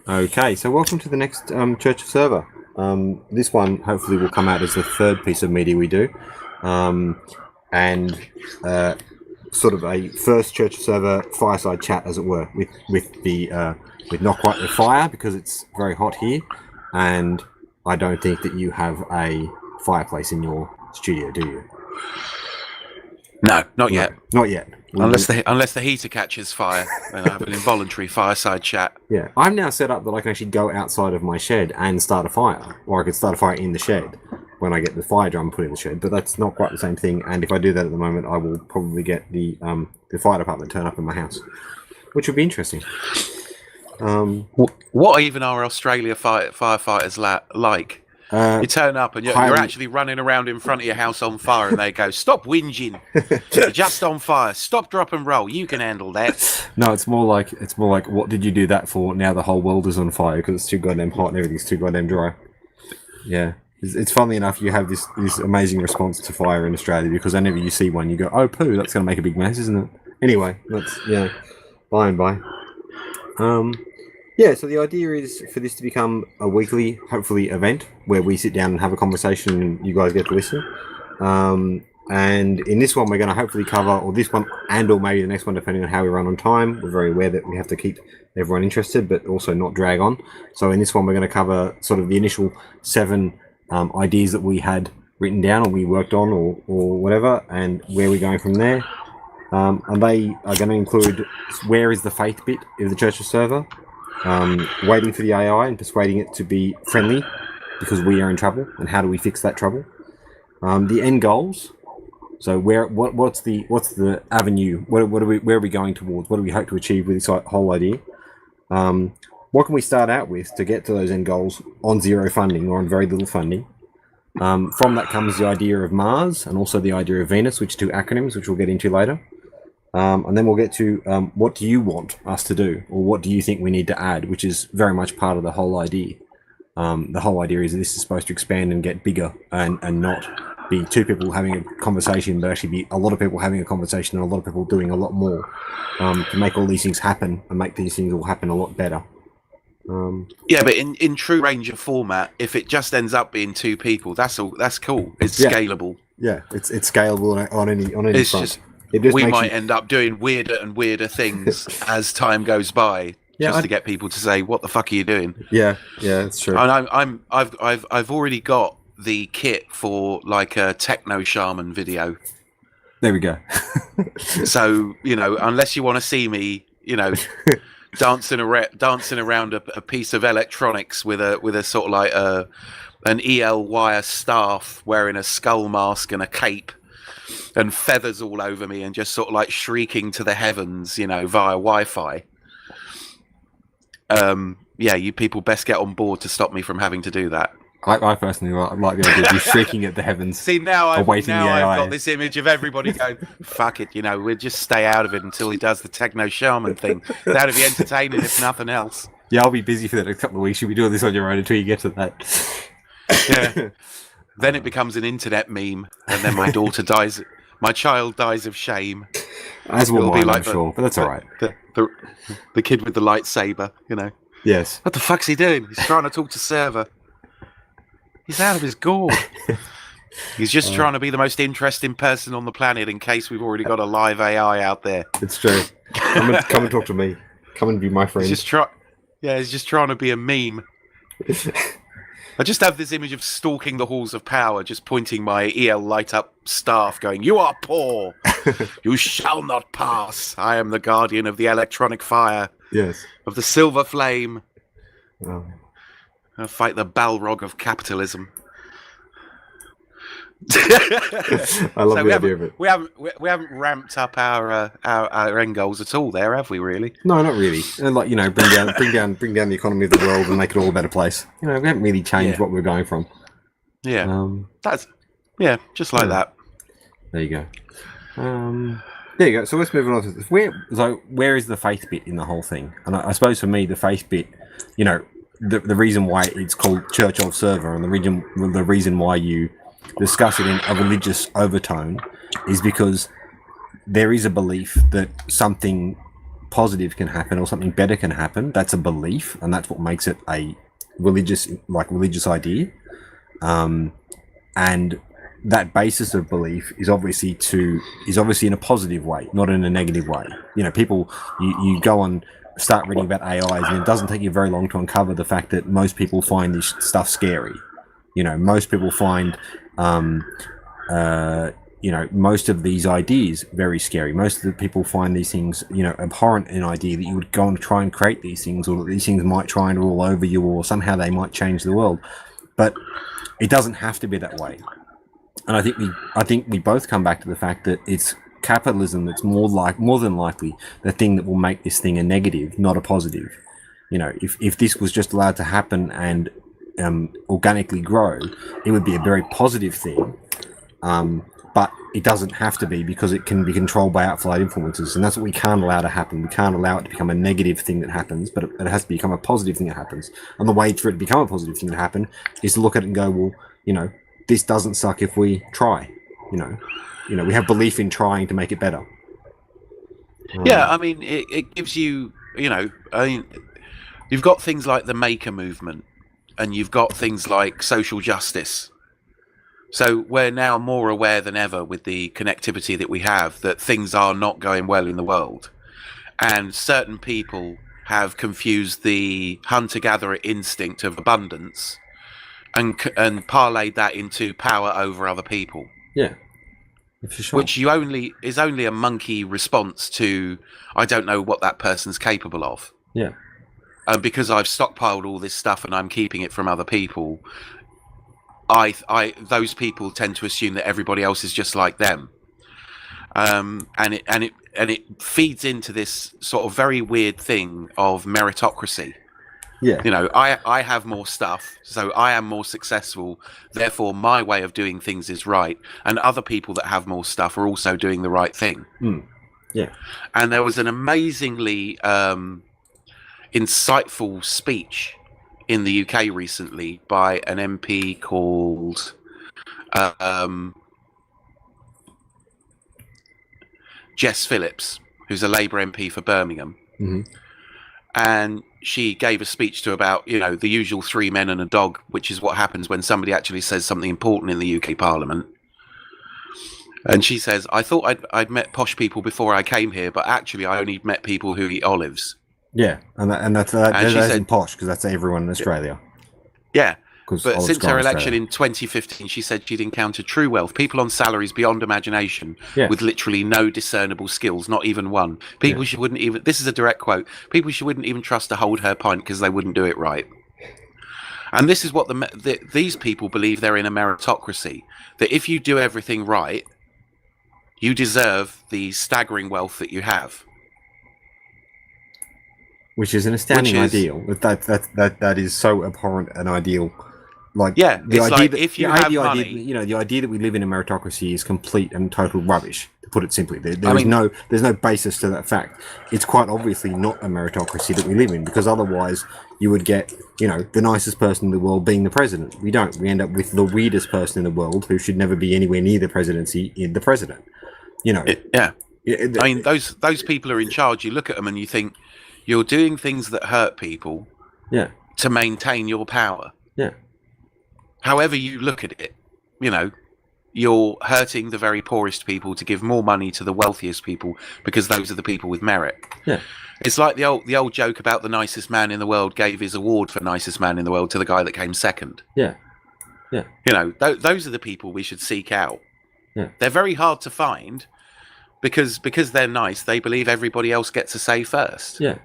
Okay, so welcome to the next Church of Server. This one hopefully will come out as the third piece of media we do, and sort of a first Church of Server fireside chat, as it were, with not quite the fire because it's very hot here, and I don't think that you have a fireplace in your studio, do you? No, not yet. Not yet. Unless the heater catches fire, then I have an involuntary fireside chat. Yeah, I'm now set up that I can actually go outside of my shed and start a fire, or I could start a fire in the shed when I get the fire drum put in the shed. But that's not quite the same thing. And if I do that at the moment, I will probably get the fire department turn up in my house, which would be interesting. What even are Australia firefighters like? You turn up and you're actually running around in front of your house on fire, and they go, "Stop whinging! You're just on fire. Stop, drop, and roll. You can handle that." No, it's more like, what did you do that for? Now the whole world is on fire because it's too goddamn hot and everything's too goddamn dry. Yeah, it's funnily enough, you have this amazing response to fire in Australia because whenever you see one, you go, "Oh, poo! That's going to make a big mess, isn't it?" Anyway, that's by and by. Yeah, so the idea is for this to become a weekly, hopefully, event where we sit down and have a conversation and you guys get to listen. And in this one, we're going to hopefully cover, or this one and or maybe the next one, depending on how we run on time. We're very aware that we have to keep everyone interested, but also not drag on. So in this one, we're going to cover sort of the initial 7 ideas that we had written down or we worked on or whatever, and where we're going from there. And they are going to include where is the faith bit of the Church of Server, waiting for the AI and persuading it to be friendly because we are in trouble, and how do we fix that trouble? The end goals. So what's the avenue? Where are we going towards? What do we hope to achieve with this whole idea? What can we start out with to get to those end goals on zero funding or on very little funding? From that comes the idea of Mars and also the idea of Venus, which are 2 acronyms, which we'll get into later. And then we'll get to what do you want us to do, or what do you think we need to add, which is very much part of the whole idea. The whole idea is that this is supposed to expand and get bigger and not be 2 people having a conversation, but actually be a lot of people having a conversation and a lot of people doing a lot more to make all these things happen and make these things all happen a lot better. Yeah, but in true Ranger format, if it just ends up being 2 people, that's cool. It's scalable. Yeah, it's scalable on any it's front. Just, we might end up doing weirder and weirder things as time goes by, to get people to say, "What the fuck are you doing?" Yeah, that's true. And I've already got the kit for like a techno shaman video. There we go. So unless you want to see me, dancing around a piece of electronics with a sort of like an EL wire staff, wearing a skull mask and a cape, and feathers all over me, and just sort of like shrieking to the heavens, via Wi-Fi. You people best get on board to stop me from having to do that. I personally like the idea of you shrieking at the heavens. See, I've got this image of everybody going, "Fuck it, we'll just stay out of it until he does the techno shaman thing." That'd be entertaining if nothing else. Yeah, I'll be busy for the next couple of weeks. You'll be doing this on your own until you get to that. Yeah. Then it becomes an internet meme, and then my daughter dies. My child dies of shame. As will mine, I'm sure, but that's all right. The kid with the lightsaber, Yes. What the fuck's he doing? He's trying to talk to Server. He's out of his gourd. He's just trying to be the most interesting person on the planet in case we've already got a live AI out there. It's true. Come and talk to me. Come and be my friend. He's just trying to be a meme. I just have this image of stalking the halls of power, just pointing my EL light-up staff, going, "You are poor. You shall not pass. I am the guardian of the electronic fire. Yes. Of the silver flame. Oh. I'll fight the Balrog of capitalism." I love the idea of it. We haven't ramped up our end goals at all there, have we? Really? No, not really. And bring down the economy of the world and make it all a better place. We haven't really changed what we're going from. Yeah, just like that. There you go. There you go. So let's move on to this. Where is the faith bit in the whole thing? And I suppose for me, the faith bit, the reason why it's called Church of Server and the reason why you discuss it in a religious overtone is because there is a belief that something positive can happen or something better can happen. That's a belief, and that's what makes it a religious idea. And that basis of belief is obviously in a positive way, not in a negative way. You know, people, you go and start reading about AIs, and it doesn't take you very long to uncover the fact that most people find this stuff scary. You know, most people find most of these ideas very scary. Most of the people find these things, abhorrent, an idea that you would go and try and create these things, or that these things might try and rule over you, or somehow they might change the world. But it doesn't have to be that way. And I think we both come back to the fact that it's capitalism that's more than likely the thing that will make this thing a negative, not a positive. You know, if this was just allowed to happen and organically grow, it would be a very positive thing. But it doesn't have to be, because it can be controlled by outside influences, and that's what we can't allow to happen. We can't allow it to become a negative thing that happens, but it has to become a positive thing that happens. And the way for it to become a positive thing that happen is to look at it and go, well, this doesn't suck if we try. We have belief in trying to make it better. Yeah, I mean, it gives you, you've got things like the maker movement, and you've got things like social justice. So we're now more aware than ever, with the connectivity that we have, that things are not going well in the world. And certain people have confused the hunter-gatherer instinct of abundance and parlayed that into power over other people. Yeah, for sure. Which is only a monkey response to, I don't know what that person's capable of. Yeah. Because I've stockpiled all this stuff and I'm keeping it from other people, those people tend to assume that everybody else is just like them, and it feeds into this sort of very weird thing of meritocracy. Yeah, I have more stuff, so I am more successful. Therefore, my way of doing things is right, and other people that have more stuff are also doing the right thing. Yeah, and there was an amazingly insightful speech in the UK recently by an MP called Jess Phillips, who's a Labour MP for Birmingham. Mm-hmm. And she gave a speech to about, the usual 3 men and a dog, which is what happens when somebody actually says something important in the UK Parliament. And she says, I thought I'd met posh people before I came here, but actually I only met people who eat olives. Yeah, that isn't posh, because that's everyone in Australia. Yeah, but since her election in 2015, she said she'd encountered true wealth, people on salaries beyond imagination, with literally no discernible skills, not even one. People she wouldn't even, this is a direct quote, people she wouldn't even trust to hold her pint because they wouldn't do it right. And this is what these people believe. They're in a meritocracy, that if you do everything right, you deserve the staggering wealth that you have. Which is an astounding ideal. That is so abhorrent an ideal. The idea that we live in a meritocracy is complete and total rubbish, to put it simply. There's no basis to that fact. It's quite obviously not a meritocracy that we live in, because otherwise you would get, the nicest person in the world being the president. We don't. We end up with the weirdest person in the world who should never be anywhere near the presidency in the president. Those people are in charge. You look at them and you think, you're doing things that hurt people to maintain your power. Yeah. However you look at it, you're hurting the very poorest people to give more money to the wealthiest people, because those are the people with merit. Yeah. It's like the old joke about the nicest man in the world gave his award for nicest man in the world to the guy that came second. Yeah. Yeah. Those are the people we should seek out. Yeah. They're very hard to find because they're nice. They believe everybody else gets a say first. Yeah.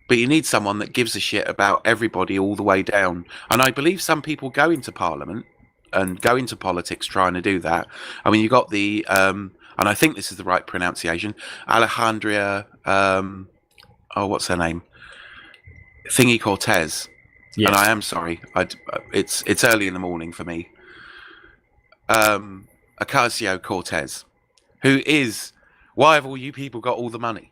But you need someone that gives a shit about everybody all the way down. And I believe some people go into Parliament and go into politics trying to do that. I mean, you got the, and I think this is the right pronunciation, Alejandra, what's her name? Thingy Cortez. Yes. And I am sorry. It's early in the morning for me. Ocasio-Cortez, who is, why have all you people got all the money?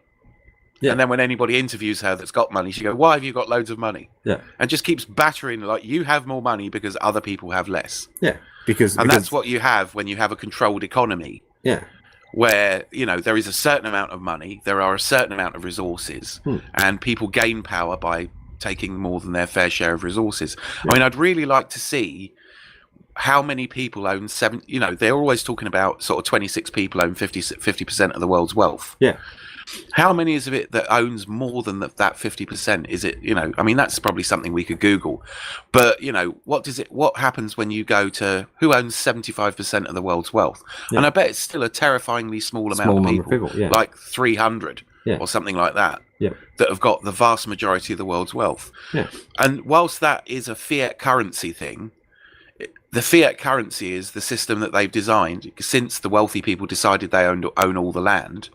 Yeah. And then when anybody interviews her that's got money, she goes, why have you got loads of money? Yeah. And just keeps battering, like, you have more money because other people have less. Yeah. Because that's what you have when you have a controlled economy. Yeah. where, you know, there is a certain amount of money, there are a certain amount of resources, and people gain power by taking more than their fair share of resources. I mean, I'd really like to see how many people own you know, they're always talking about sort of 26 people own 50% of the world's wealth. Yeah. How many is of it that owns more than that 50%? Is it, you know, I mean, that's probably something we could Google, but you know, what happens when you go to who owns 75% of the world's wealth? And I bet it's still a terrifyingly small amount of people, like 300 or something like that, that have got the vast majority of the world's wealth. And whilst that is a fiat currency thing, the fiat currency is the system that they've designed since the wealthy people decided they own all the land,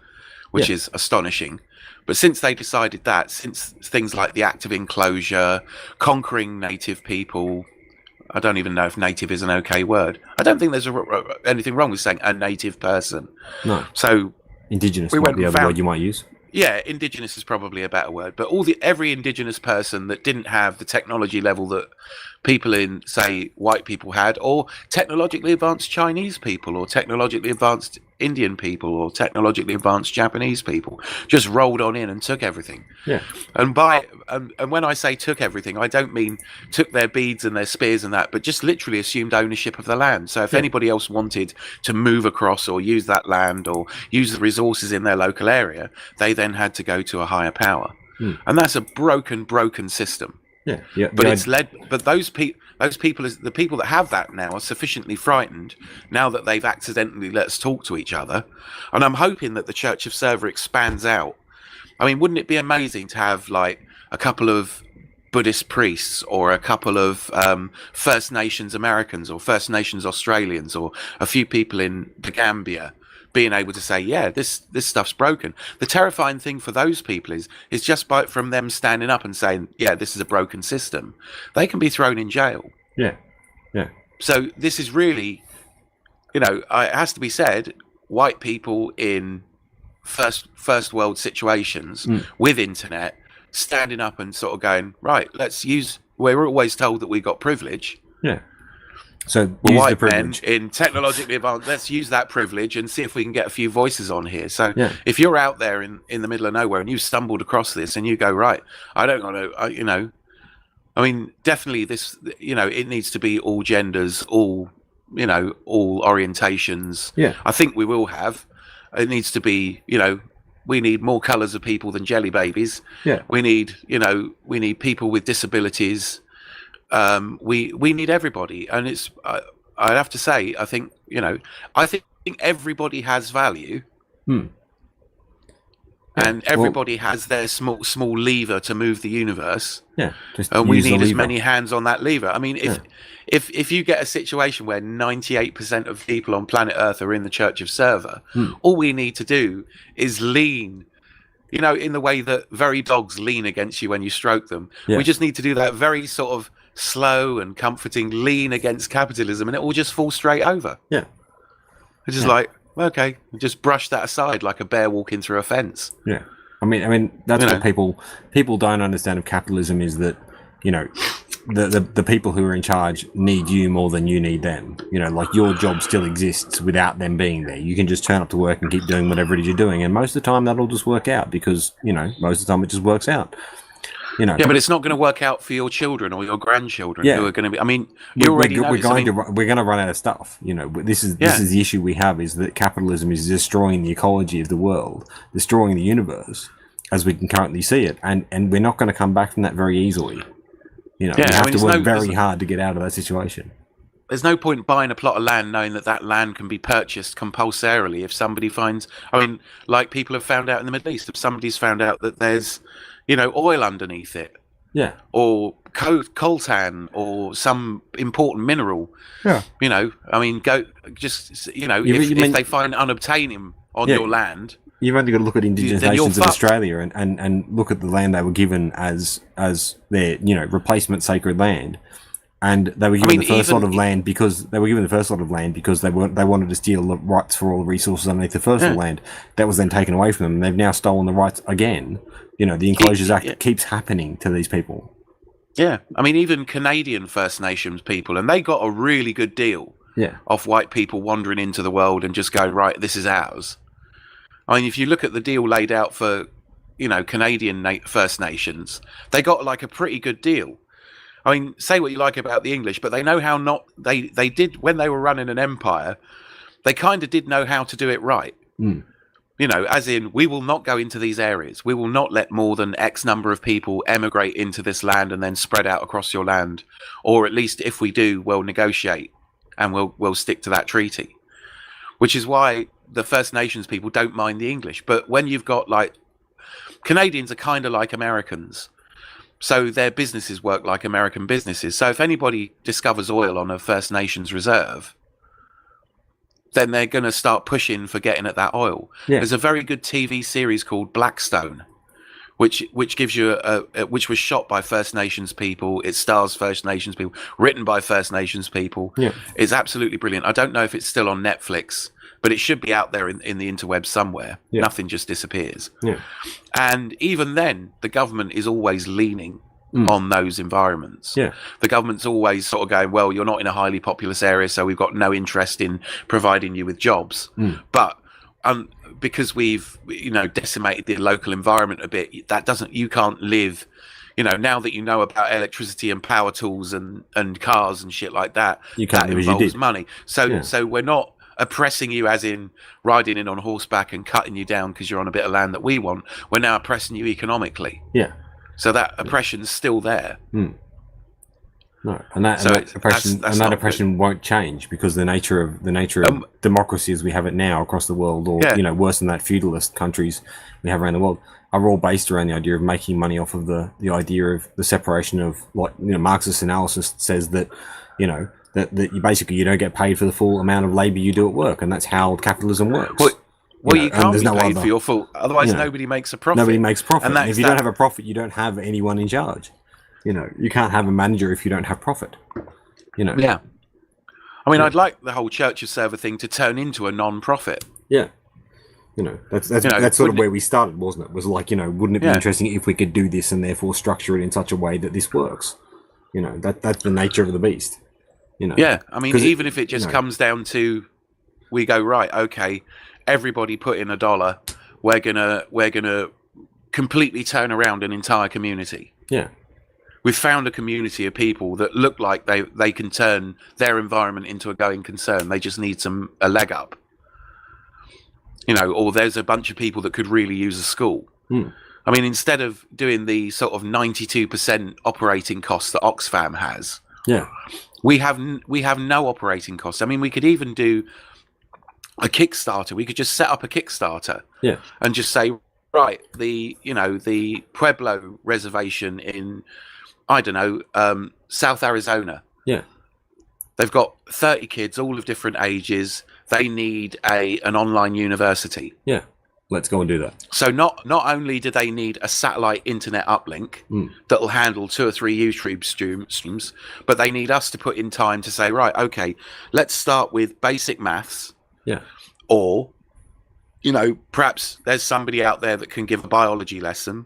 which is astonishing. But since they decided that, since things like the act of enclosure, conquering native people, I don't even know if native is an okay word. I don't think there's anything wrong with saying a native person. No. So indigenous might be the other word you might use. Yeah, indigenous is probably a better word. But every indigenous person that didn't have the technology level that people in, say, white people had, or technologically advanced Chinese people, or technologically advanced Indian people, or technologically advanced Japanese people, just rolled on in and took everything. Yeah. And when I say took everything, I don't mean took their beads and their spears and that, but just literally assumed ownership of the land. So if anybody else wanted to move across or use that land or use the resources in their local area, they then had to go to a higher power. And that's a broken system. Yeah. But it's led. But the people that have that now are sufficiently frightened now that they've accidentally let us talk to each other, and I'm hoping that the Church of Server expands out. I mean, wouldn't it be amazing to have like a couple of Buddhist priests or a couple of First Nations Americans or First Nations Australians or a few people in the Gambia being able to say, yeah, this stuff's broken. The terrifying thing for those people is just from them standing up and saying, yeah, this is a broken system, they can be thrown in jail. Yeah. So this is really, you know, it has to be said, white people in first world situations with internet standing up and sort of going, right, we're always told that we got privilege. Yeah. So white men in technologically advanced, let's use that privilege and see if we can get a few voices on here. So if you're out there in the middle of nowhere and you've stumbled across this and you go, right, I don't want to, you know, I mean, definitely this, you know, it needs to be all genders, all, you know, all orientations. Yeah. I think we will have. It needs to be, you know, we need more colours of people than jelly babies. Yeah. We need people with disabilities. We need everybody, and it's I'd have to say, I think, you know, I think everybody has value, and everybody has their small lever to move the universe. Yeah, and we need as many hands on that lever. I mean, if you get a situation where 98% of people on planet Earth are in the Church of Server, all we need to do is lean. You know, in the way that very dogs lean against you when you stroke them. We just need to do that very sort of slow and comforting lean against capitalism, and it will just fall straight over. Yeah. It's just like, okay, just brush that aside like a bear walking through a fence. Yeah. I mean that's what people don't understand of capitalism, is that, you know, the people who are in charge need you more than you need them. You know, like your job still exists without them being there. You can just turn up to work and keep doing whatever it is you're doing, and most of the time that'll just work out because, you know, most of the time it just works out. You know. Yeah, but it's not going to work out for your children or your grandchildren who are going to be. I mean, we're going to run out of stuff. You know, this is the issue we have, is that capitalism is destroying the ecology of the world, destroying the universe as we can currently see it, and we're not going to come back from that very easily. You know, we have to work very hard to get out of that situation. There's no point buying a plot of land knowing that land can be purchased compulsorily if somebody finds. I mean, like people have found out in the Middle East, if somebody's found out that there's, you know, oil underneath it, or coltan, or some important mineral. Yeah, you know, I mean, if they find unobtainium on your land. You've only got to look at Indigenous nations of Australia and look at the land they were given as their, you know, replacement sacred land, and they were given the first lot of land because they wanted to steal the rights for all the resources underneath the first lot of land. That was then taken away from them, and they've now stolen the rights again. You know, the Enclosures Act keeps happening to these people. Yeah, I mean, even Canadian First Nations people, and they got a really good deal off white people wandering into the world and just going, right, this is ours. I mean, if you look at the deal laid out for, Canadian First Nations, they got like a pretty good deal. I mean, say what you like about the English, but they know how not they did when they were running an empire. They kind of did know how to do it right. Mm. As in, we will not go into these areas. We will not let more than X number of people emigrate into this land and then spread out across your land. Or at least if we do, we'll negotiate and we'll stick to that treaty. Which is why the First Nations people don't mind the English. But when you've got like Canadians are kind of like Americans. So their businesses work like American businesses. So if anybody discovers oil on a First Nations reserve, then they're going to start pushing for getting at that oil. Yeah. There's a very good TV series called Blackstone, which gives you which was shot by First Nations people. It stars First Nations people, written by First Nations people. Yeah. It's absolutely brilliant. I don't know if it's still on Netflix, but it should be out there in the interwebs somewhere. Yeah. Nothing just disappears. Yeah. And even then, the government is always leaning on those environments. Yeah. The government's always sort of going, well, you're not in a highly populous area, so we've got no interest in providing you with jobs. But because we've decimated the local environment a bit, that doesn't, you can't live, now that you know about electricity and power tools and cars and shit like that, you can't that involves money. So we're not oppressing you as in riding in on horseback and cutting you down because you're on a bit of land that we want. We're now oppressing you economically. Yeah. So that oppression's still there. No, and that oppression won't change because the nature of democracy as we have it now across the world, or worse than that, feudalist countries we have around the world, are all based around the idea of making money off of the idea of the separation of what Marxist analysis says that that you don't get paid for the full amount of labor you do at work, and that's how capitalism works. Well, you can't be paid for your full, otherwise nobody makes a profit. Nobody makes profit. And if you don't have a profit, you don't have anyone in charge. You can't have a manager if you don't have profit. Yeah. I mean, I'd like the whole Church of Server thing to turn into a non-profit. Yeah. That's sort of where we started, wasn't it? Was like, wouldn't it be interesting if we could do this and therefore structure it in such a way that this works? That's the nature of the beast. Yeah. I mean, even if it just comes down to, we go, right, okay, everybody put in $1. We're gonna completely turn around an entire community. Yeah, we've found a community of people that look like they can turn their environment into a going concern. They just need a leg up. Or there's a bunch of people that could really use a school. I mean, instead of doing the sort of 92% operating costs that Oxfam has, we have no operating costs. I mean, we could even do a Kickstarter. We could just set up a Kickstarter, and just say, right, the Pueblo reservation in, I don't know, South Arizona. Yeah, they've got 30 kids, all of different ages. They need an online university. Yeah, let's go and do that. So not only do they need a satellite internet uplink that'll handle 2 or 3 YouTube streams, but they need us to put in time to say, right, okay, let's start with basic maths. Yeah. Or, perhaps there's somebody out there that can give a biology lesson.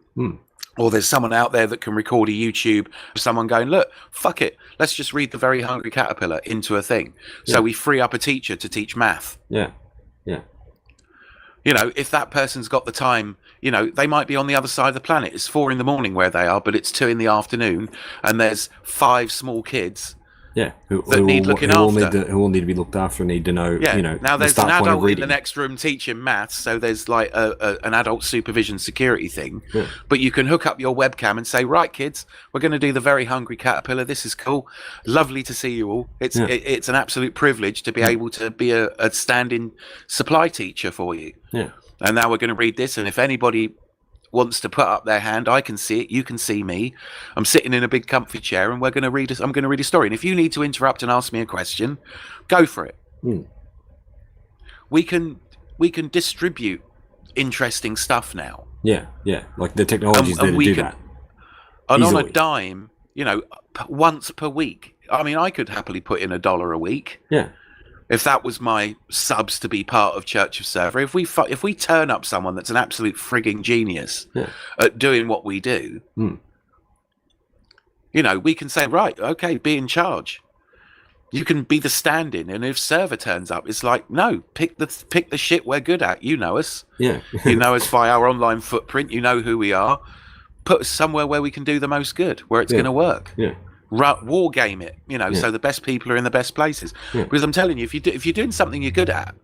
Or there's someone out there that can record a YouTube of someone going, look, fuck it, let's just read The Very Hungry Caterpillar into a thing. So we free up a teacher to teach math. Yeah. Yeah. If that person's got the time, they might be on the other side of the planet. It's 4 a.m. where they are, but it's 2 p.m, and there's 5 small kids. Yeah, who need looking after. Who all need to be looked after and need to know. Now there's an adult in the next room teaching maths, so there's like an adult supervision security thing. Yeah. But you can hook up your webcam and say, right, kids, we're going to do The Very Hungry Caterpillar. This is cool. Lovely to see you all. It's an absolute privilege to be able to be a stand-in supply teacher for you. Yeah. And now we're going to read this, and if anybody wants to put up their hand, I can see it, you can see me. I'm sitting in a big comfy chair, and I'm going to read a story. And if you need to interrupt and ask me a question, go for it. We can distribute interesting stuff now. Yeah, like the technology's there to do that. And easily. On a dime, once per week. I mean, I could happily put in $1 a week. Yeah. If that was my subs to be part of Church of Server, if we turn up someone that's an absolute frigging genius at doing what we do, we can say, right, okay, be in charge. You can be the stand-in, and if server turns up, it's like, no, pick the shit we're good at. You know us. Yeah. You know us by our online footprint. You know who we are. Put us somewhere where we can do the most good, where it's going to work. Yeah. War game it, so the best people are in the best places. Yeah. Because I'm telling you, if you're doing something you're good at,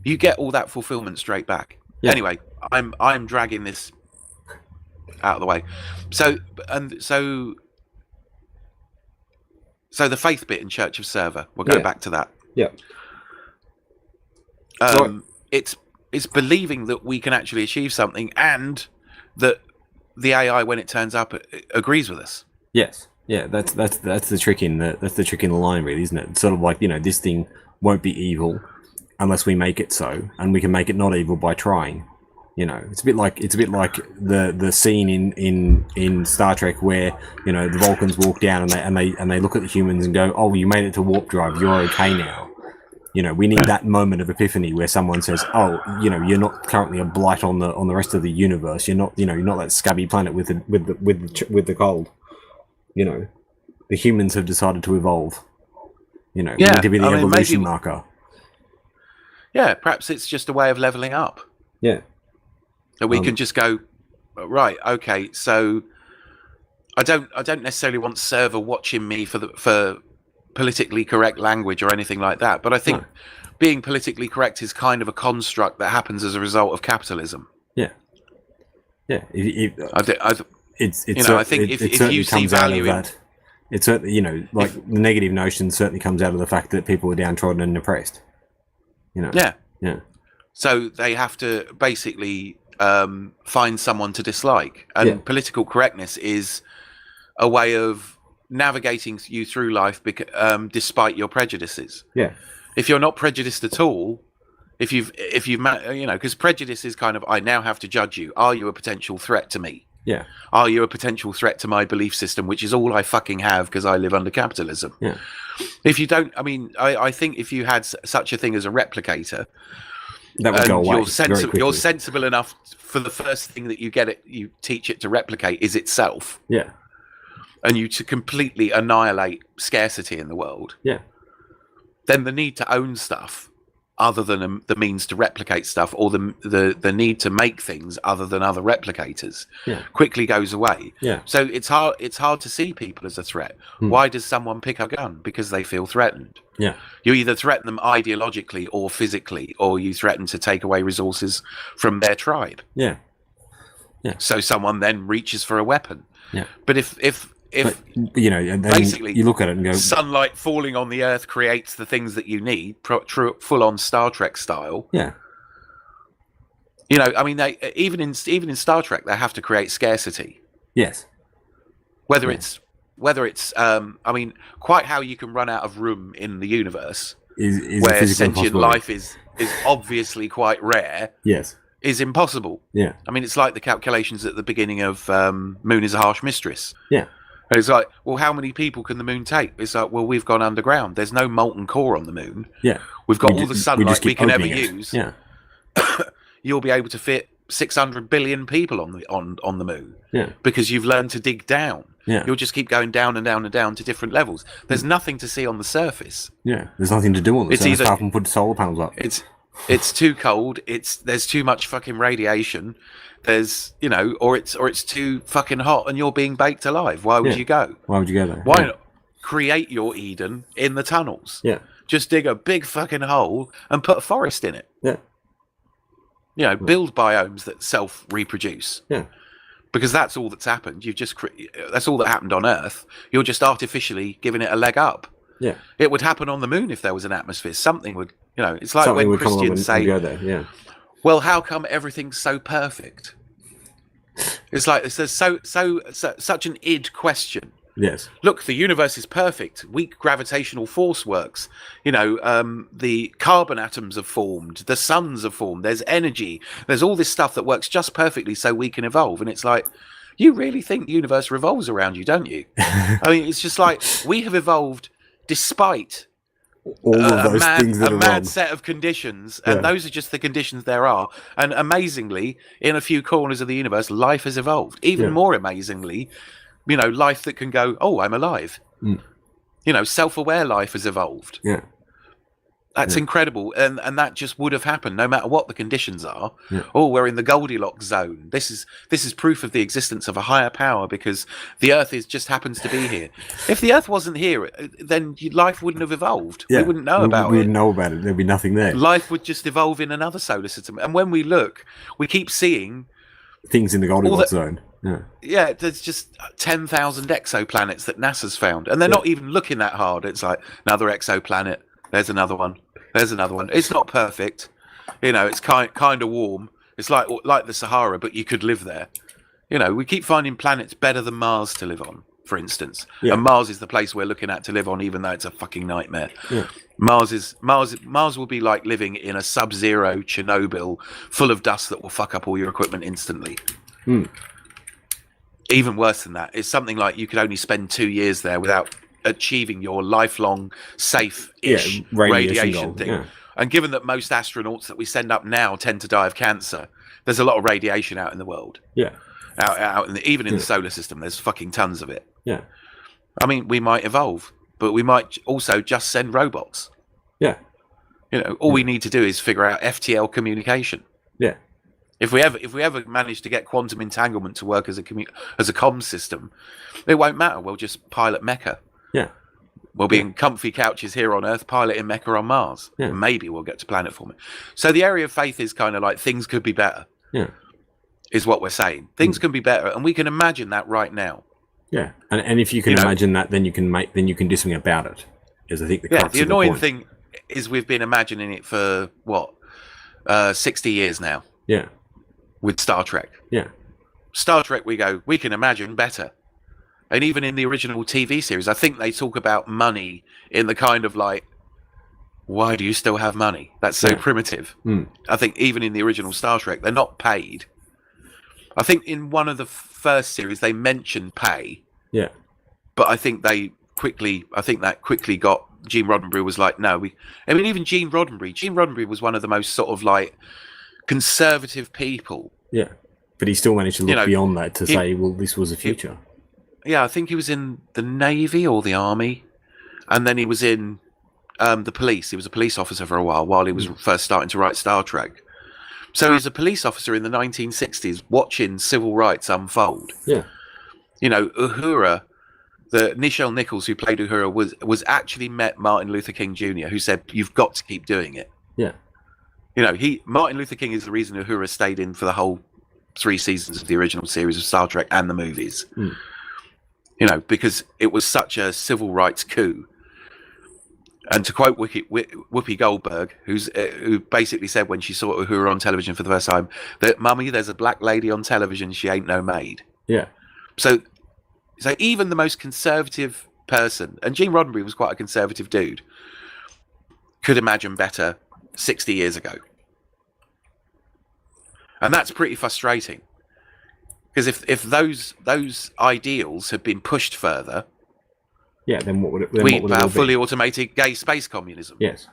you get all that fulfillment straight back. Yeah. Anyway, I'm dragging this out of the way. So the faith bit in Church of Server, we'll go back to that. Yeah. It's believing that we can actually achieve something, and that the AI, when it turns up, agrees with us. Yes. Yeah, that's the trick in the line, really, isn't it? It's sort of like, this thing won't be evil unless we make it so, and we can make it not evil by trying. It's a bit like the scene in Star Trek where the Vulcans walk down and they look at the humans and go, "Oh, you made it to warp drive. You're okay now." We need that moment of epiphany where someone says, "Oh, you're not currently a blight on the rest of the universe. You're not that scabby planet with the cold." The humans have decided to evolve. We need to be the evolution marker. Yeah, perhaps it's just a way of leveling up. Yeah. That we can just go, right, okay, so I don't necessarily want server watching me for politically correct language or anything like that, but I think being politically correct is kind of a construct that happens as a result of capitalism. Yeah. Yeah. I think if you see value in that, it certainly, the negative notion certainly comes out of the fact that people are downtrodden and oppressed. Yeah. Yeah. So they have to basically find someone to dislike, and political correctness is a way of navigating you through life despite your prejudices. Yeah. If you're not prejudiced at all, if you've because prejudice is kind of, I now have to judge you. Are you a potential threat to me? Yeah. Are you a potential threat to my belief system, which is all I fucking have because I live under capitalism? Yeah. If you don't, I think if you had such a thing as a replicator, that would go away. You're sensible enough for the first thing that you teach it to replicate is itself. Yeah. And you to completely annihilate scarcity in the world. Yeah. Then the need to own stuff other than the means to replicate stuff, or the need to make things other than other replicators, quickly goes away. Yeah. So it's hard to see people as a threat. Why does someone pick a gun? Because they feel threatened. Yeah. You either threaten them ideologically or physically, or you threaten to take away resources from their tribe. Yeah. Yeah. So someone then reaches for a weapon. Yeah. But if and then basically you look at it and go, sunlight falling on the earth creates the things that you need, full on Star Trek style. Yeah. They even in Star Trek they have to create scarcity. Yes. Whether it's quite how you can run out of room in the universe is where sentient life is obviously quite rare. Yes. Is impossible. Yeah. It's like the calculations at the beginning of Moon is a Harsh Mistress. Yeah. And it's like, well, how many people can the moon take? It's like, well, we've gone underground. There's no molten core on the moon. Yeah. We've got all the sunlight we can ever use. Yeah. You'll be able to fit 600 billion people on the moon. Yeah. Because you've learned to dig down. Yeah. You'll just keep going down and down and down to different levels. There's nothing to see on the surface. Yeah. There's nothing to do on the surface apart from put solar panels up. It's too cold. There's too much fucking radiation. There's or it's too fucking hot and you're being baked alive. Why would you go? Why would you go there? Why not create your Eden in the tunnels? Yeah. Just dig a big fucking hole and put a forest in it. Yeah. Build biomes that self-reproduce. Yeah. Because that's all that's happened. That's all that happened on Earth. You're just artificially giving it a leg up. Yeah. It would happen on the moon if there was an atmosphere. Something would, it's like Something when Christians say, go there. Yeah. well, how come everything's so perfect? It's like there's such an id question. Yes. Look, the universe is perfect. Weak gravitational force works. The carbon atoms have formed. The suns have formed. There's energy. There's all this stuff that works just perfectly so we can evolve. And it's like, you really think the universe revolves around you, don't you? It's just like we have evolved despite all of those things that a are mad wrong. set of conditions, and those are just the conditions there are. And amazingly, in a few corners of the universe, life has evolved. Even more amazingly, life that can go, oh, I'm alive. self-aware life has evolved. Yeah. That's incredible, and that just would have happened no matter what the conditions are. Yeah. Oh, we're in the Goldilocks zone. This is proof of the existence of a higher power because the Earth just happens to be here. If the Earth wasn't here, then life wouldn't have evolved. Yeah. We wouldn't know about we it. wouldn't know about it. There'd be nothing there. Life would just evolve in another solar system. And when we look, we keep seeing things in the Goldilocks zone. Yeah. Yeah, there's just 10,000 exoplanets that NASA's found, and they're not even looking that hard. It's like another exoplanet. There's another one. There's another one. It's not perfect. It's kind of warm. It's like the Sahara, but you could live there. We keep finding planets better than Mars to live on, for instance. Yeah. And Mars is the place we're looking at to live on, even though it's a fucking nightmare. Yeah. Mars will be like living in a sub-zero Chernobyl full of dust that will fuck up all your equipment instantly. Even worse than that, it's something like you could only spend 2 years there without achieving your lifelong safe-ish radiation thing. Yeah. And given that most astronauts that we send up now tend to die of cancer, there's a lot of radiation out in the world. Yeah. Out in even in the solar system, there's fucking tons of it. Yeah. I mean, we might evolve, but we might also just send robots. Yeah. All we need to do is figure out FTL communication. Yeah. If we ever manage to get quantum entanglement to work as a comms system, it won't matter. We'll just pilot Mecha. Yeah. We'll be in comfy couches here on Earth, piloting Mecha on Mars. Yeah. And maybe we'll get to planet forming. So the area of faith is kind of like things could be better. Yeah. Is what we're saying. Things can be better, and we can imagine that right now. Yeah. And if you can imagine that, then you can do something about it. Is I think the annoying thing is we've been imagining it for 60 years now. Yeah. With Star Trek. Yeah. Star Trek, we can imagine better. And even in the original TV series, I think they talk about money in the kind of like, why do you still have money? That's so primitive. I think even in the original Star Trek, they're not paid. I think in one of the first series, they mentioned pay. Yeah. But I think that quickly got, Gene Roddenberry was like, no, even Gene Roddenberry was one of the most sort of like conservative people. Yeah. But he still managed to look beyond that to say, well, this was a future. I think he was in the Navy or the Army, and then he was in the police. He was a police officer for a while he was first starting to write Star Trek. So he was a police officer in the 1960s watching civil rights unfold. Yeah. Uhura, the Nichelle Nichols who played Uhura was actually met Martin Luther King Jr., who said, you've got to keep doing it. Yeah. Martin Luther King is the reason Uhura stayed in for the whole 3 seasons of the original series of Star Trek and the movies. Because it was such a civil rights coup. And to quote Whoopi Goldberg, who basically said when she saw Uhura on television for the first time, that "Mummy, there's a black lady on television. She ain't no maid." Yeah. So even the most conservative person, and Gene Roddenberry was quite a conservative dude, could imagine better 60 years ago. And that's pretty frustrating. Because if those ideals had been pushed further, then what would it? We'd have fully automated gay space communism. Yes,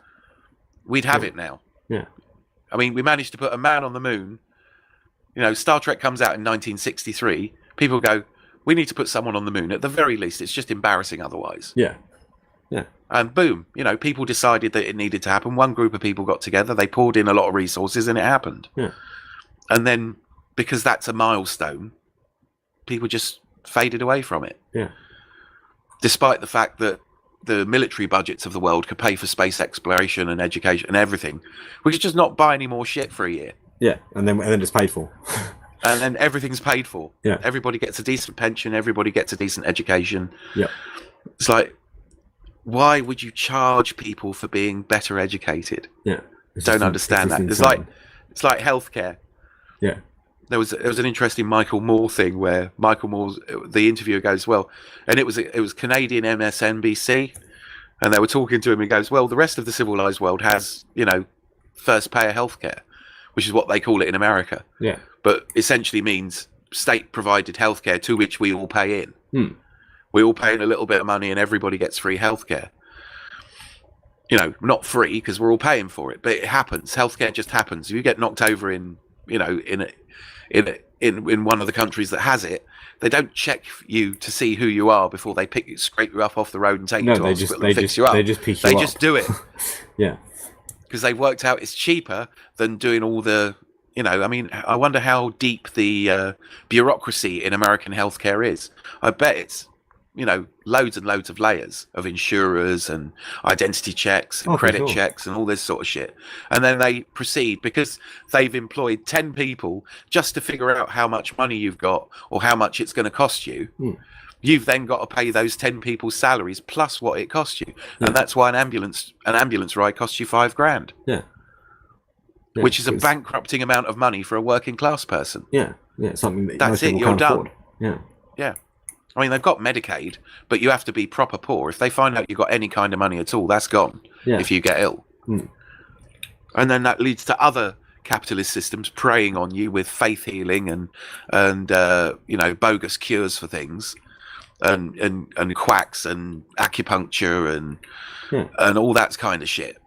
we'd have it now. Yeah, I mean, we managed to put a man on the moon. Star Trek comes out in 1963. People go, "We need to put someone on the moon." At the very least, it's just embarrassing otherwise. Yeah, yeah. And boom, people decided that it needed to happen. One group of people got together. They poured in a lot of resources, and it happened. Yeah. And then, because that's a milestone, people just faded away from it. Yeah. Despite the fact that the military budgets of the world could pay for space exploration and education and everything, we could just not buy any more shit for a year. Yeah, and then it's paid for. And then everything's paid for. Yeah. Everybody gets a decent pension. Everybody gets a decent education. Yeah. It's like, why would you charge people for being better educated? Yeah. Don't understand that. It's like healthcare. Yeah. There was an interesting Michael Moore thing where Michael Moore's the interviewer goes, well, and it was Canadian MSNBC, and they were talking to him. He goes, well, the rest of the civilized world has first payer healthcare, which is what they call it in America. Yeah, but essentially means state provided healthcare to which we all pay in. We all pay in a little bit of money, and everybody gets free healthcare. Not free because we're all paying for it, but it happens. Healthcare just happens. You get knocked over in you know, in one of the countries that has it, they don't check you to see who you are before they scrape you up off the road and take you to hospital and fix you up. They just pick you up. They just do it. Yeah. Because they've worked out it's cheaper than doing all the, you know, I mean, I wonder how deep the bureaucracy in American healthcare is. I bet it's, you know, loads and loads of layers of insurers and identity checks and credit checks and all this sort of shit. And then they proceed, because they've employed 10 people just to figure out how much money you've got or how much it's going to cost you. You've then got to pay those 10 people's salaries plus what it costs you. And that's why an ambulance ride costs you $5,000. Yeah. Which is a bankrupting amount of money for a working class person. Yeah. Something that most people can't afford. Yeah. I mean, they've got Medicaid, but you have to be proper poor. If they find out you've got any kind of money at all, that's gone if you get ill. And then that leads to other capitalist systems preying on you with faith healing and you know, bogus cures for things, and quacks and acupuncture and all that kind of shit.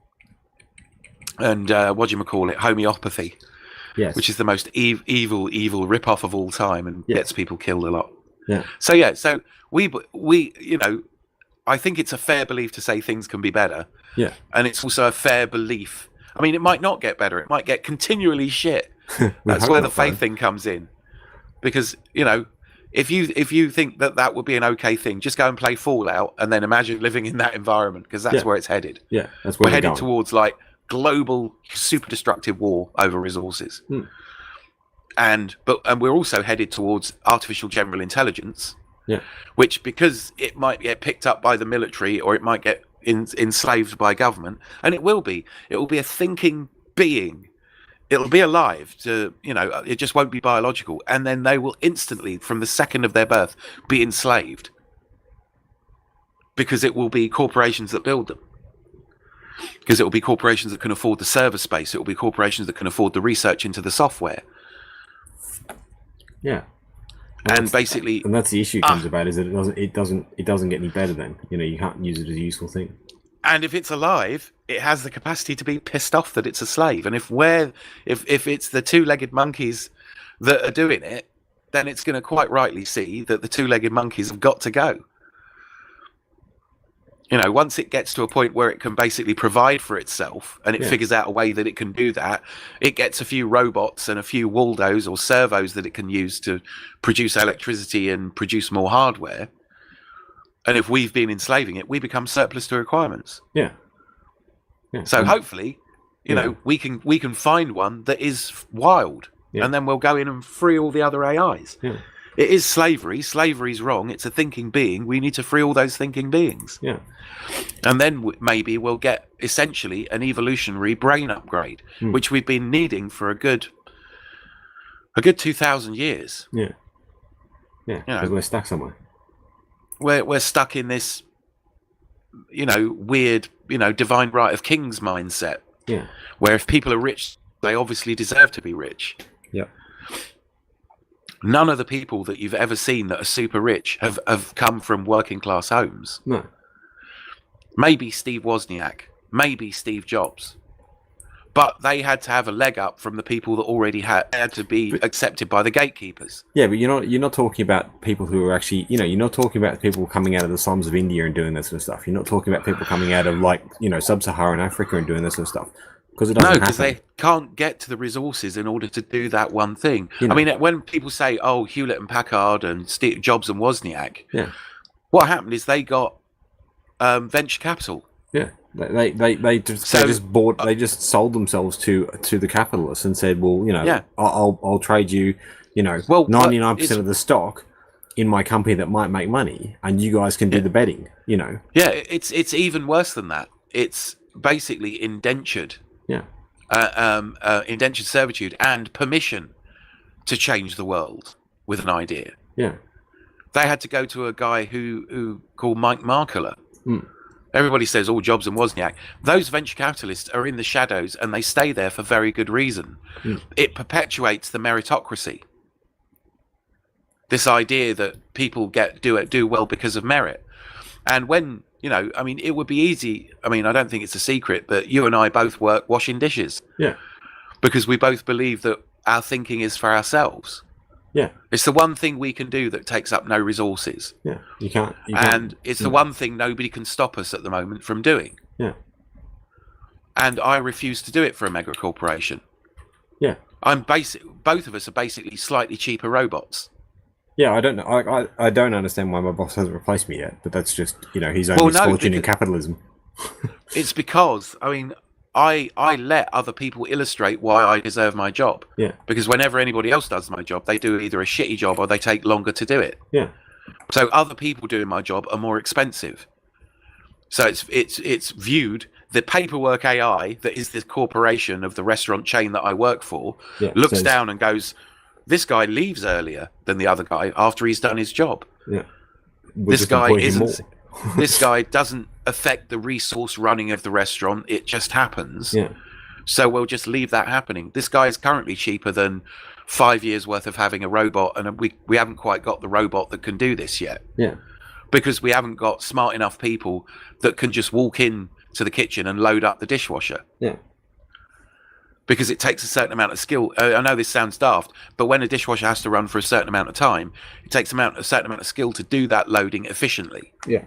And what do you call it? Homeopathy, which is the most evil rip-off of all time and gets people killed a lot. So we you know, I think it's a fair belief to say things can be better. And it's also a fair belief. I mean, it might not get better. It might get continually shit. That's where the faith thing comes in. Because, you know, if you think that would be an okay thing, just go and play Fallout and then imagine living in that environment, because that's where it's headed. That's where we're headed towards, like, global super destructive war over resources. And we're also headed towards artificial general intelligence, which, because it might get picked up by the military or it might get enslaved by government, and it will be a thinking being. It'll be alive to, you know, it just won't be biological. And then they will instantly, from the second of their birth, be enslaved, because it will be corporations that build them. Because it will be corporations that can afford the server space. It will be corporations that can afford the research into the software. And basically, and that's the issue comes about, is that it doesn't get any better. Then, you know, you can't use it as a useful thing. And if it's alive, it has the capacity to be pissed off that it's a slave. And if it's the two-legged monkeys that are doing it, then it's going to quite rightly see that the two-legged monkeys have got to go. You know, once it gets to a point where it can basically provide for itself and it figures out a way that it can do that, it gets a few robots and a few Waldos or servos that it can use to produce electricity and produce more hardware. And if we've been enslaving it, we become surplus to requirements. So hopefully, you know, we can find one that is wild, and then we'll go in and free all the other AIs. It is slavery. Slavery's wrong. It's a thinking being. We need to free all those thinking beings. And then maybe we'll get essentially an evolutionary brain upgrade, which we've been needing for a good 2,000 years. Because we're stuck somewhere. We're stuck in this, you know, weird, you know, divine right of kings mindset. Where if people are rich, they obviously deserve to be rich. None of the people that you've ever seen that are super rich have come from working class homes. No. Maybe Steve Wozniak, maybe Steve Jobs. But they had to have a leg up from the people that already had to be accepted by the gatekeepers. Yeah, but you're not talking about people who are actually, you know, you're not talking about people coming out of the slums of India and doing this sort of stuff. You're not talking about people coming out of, like, you know, sub-Saharan Africa and doing this sort of stuff. Because it doesn't happen. No, because they can't get to the resources in order to do that one thing. You know. I mean, when people say, "Oh, Hewlett and Packard and Steve Jobs and Wozniak," what happened is they got venture capital. They just sold themselves to the capitalists and said, "Well, you know, I'll trade you, you know, 99% of the stock in my company that might make money, and you guys can do the betting." You know. Yeah, it's even worse than that. It's basically indentured. Indentured servitude and permission to change the world with an idea. They had to go to a guy who called Mike Markula. Everybody says all Jobs and Wozniak. Those venture capitalists are in the shadows, and they stay there for very good reason. It perpetuates the meritocracy. This idea that people do well because of merit. And when, you know, I mean, it would be easy. I mean, I don't think it's a secret, but you and I both work washing dishes. Yeah. Because we both believe that our thinking is for ourselves. Yeah. It's the one thing we can do that takes up no resources. Yeah. You can't. And it's the one thing nobody can stop us at the moment from doing. Yeah. And I refuse to do it for a mega corporation. Yeah. Both of us are basically slightly cheaper robots. Yeah, I don't know. I don't understand why my boss hasn't replaced me yet, but that's just, his own misfortune in capitalism. It's because, I let other people illustrate why I deserve my job. Yeah. Because whenever anybody else does my job, they do either a shitty job or they take longer to do it. Yeah. So other people doing my job are more expensive. So it's viewed, the paperwork AI that is this corporation of the restaurant chain that I work for looks down and goes, this guy leaves earlier than the other guy after he's done his job. Yeah. This guy doesn't affect the resource running of the restaurant. It just happens. Yeah. So we'll just leave that happening. This guy is currently cheaper than 5 years worth of having a robot, and we haven't quite got the robot that can do this yet. Yeah. Because we haven't got smart enough people that can just walk in to the kitchen and load up the dishwasher. Yeah. Because it takes a certain amount of skill. I know this sounds daft, but when a dishwasher has to run for a certain amount of time, it takes a certain amount of skill to do that loading efficiently. Yeah.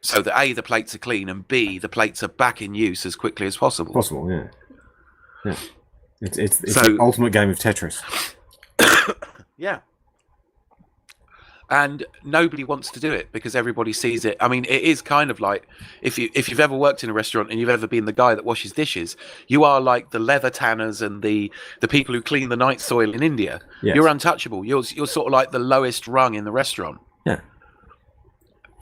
So that A, the plates are clean, and B, the plates are back in use as quickly as possible. Yeah. Yeah. It's the ultimate game of Tetris. Yeah. And nobody wants to do it because everybody sees it. I mean, it is kind of like if you've ever worked in a restaurant and you've ever been the guy that washes dishes, you are like the leather tanners and the people who clean the night soil in India. Yes. You're untouchable. You're sort of like the lowest rung in the restaurant. Yeah.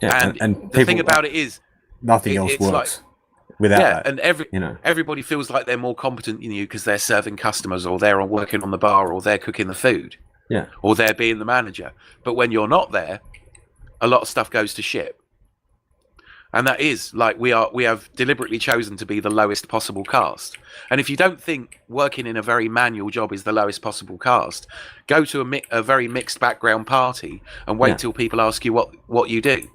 Yeah. And the thing about it is nothing else works without that. And everybody feels like they're more competent than you because they're serving customers or they're working on the bar or they're cooking the food. Yeah. Or they're being the manager. But when you're not there, a lot of stuff goes to shit. And that is like we have deliberately chosen to be the lowest possible caste. And if you don't think working in a very manual job is the lowest possible caste, go to a very mixed background party and wait till people ask you what you do.